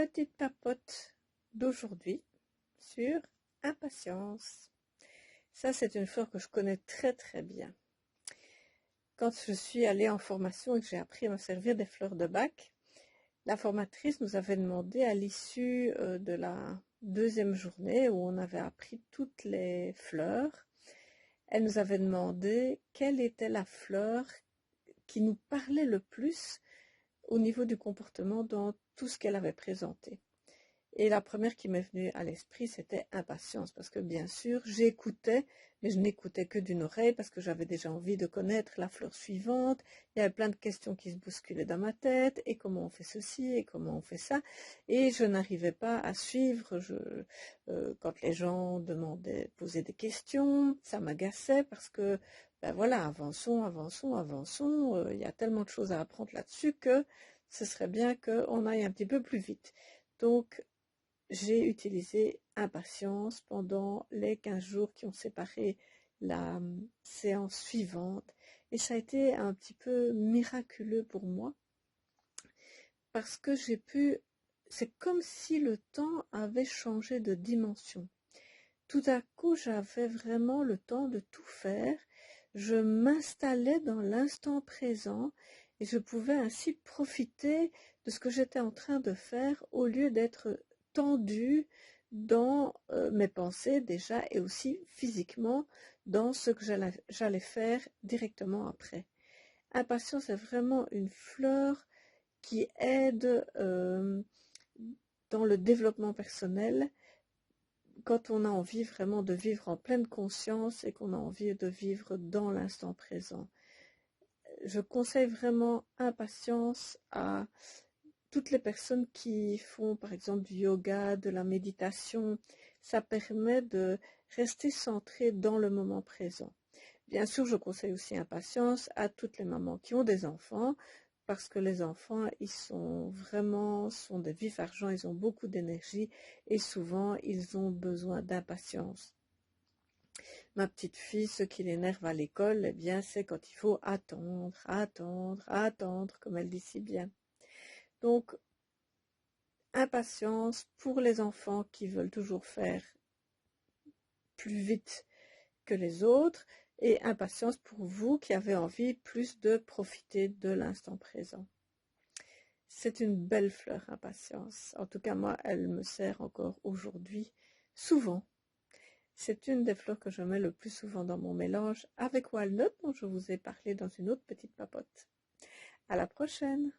petite papote d'aujourd'hui sur impatience. Ça, c'est une fleur que je connais très très bien. Quand je suis allée en formation et que j'ai appris à me servir des fleurs de bac, la formatrice nous avait demandé à l'issue de la deuxième journée où on avait appris toutes les fleurs, elle nous avait demandé quelle était la fleur qui nous parlait le plus au niveau du comportement dans tout ce qu'elle avait présenté. Et la première qui m'est venue à l'esprit, c'était impatience, parce que bien sûr, j'écoutais, mais je n'écoutais que d'une oreille, parce que j'avais déjà envie de connaître la fleur suivante. Il y avait plein de questions qui se bousculaient dans ma tête, et comment on fait ceci, et comment on fait ça, et je n'arrivais pas à suivre. Quand les gens posaient des questions, ça m'agaçait, parce que, ben voilà, avançons, il y a tellement de choses à apprendre là-dessus que ce serait bien qu'on aille un petit peu plus vite. Donc, j'ai utilisé impatience pendant les 15 jours qui ont séparé la séance suivante. Et ça a été un petit peu miraculeux pour moi parce que c'est comme si le temps avait changé de dimension. Tout à coup, j'avais vraiment le temps de tout faire. Je m'installais dans l'instant présent et je pouvais ainsi profiter de ce que j'étais en train de faire au lieu d'être tendue dans mes pensées déjà et aussi physiquement dans ce que j'allais faire directement après. Impatience est vraiment une fleur qui aide dans le développement personnel quand on a envie vraiment de vivre en pleine conscience et qu'on a envie de vivre dans l'instant présent. Je conseille vraiment impatience à toutes les personnes qui font par exemple du yoga, de la méditation. Ça permet de rester centré dans le moment présent. Bien sûr, je conseille aussi impatience à toutes les mamans qui ont des enfants, parce que les enfants, ils sont des vifs argents, ils ont beaucoup d'énergie et souvent, ils ont besoin d'impatience. Ma petite fille, ce qui l'énerve à l'école, eh bien, c'est quand il faut attendre, comme elle dit si bien. Donc, impatience pour les enfants qui veulent toujours faire plus vite que les autres et impatience pour vous qui avez envie plus de profiter de l'instant présent. C'est une belle fleur, impatience. En tout cas, moi, elle me sert encore aujourd'hui souvent. C'est une des fleurs que je mets le plus souvent dans mon mélange avec walnut dont je vous ai parlé dans une autre petite papote. À la prochaine!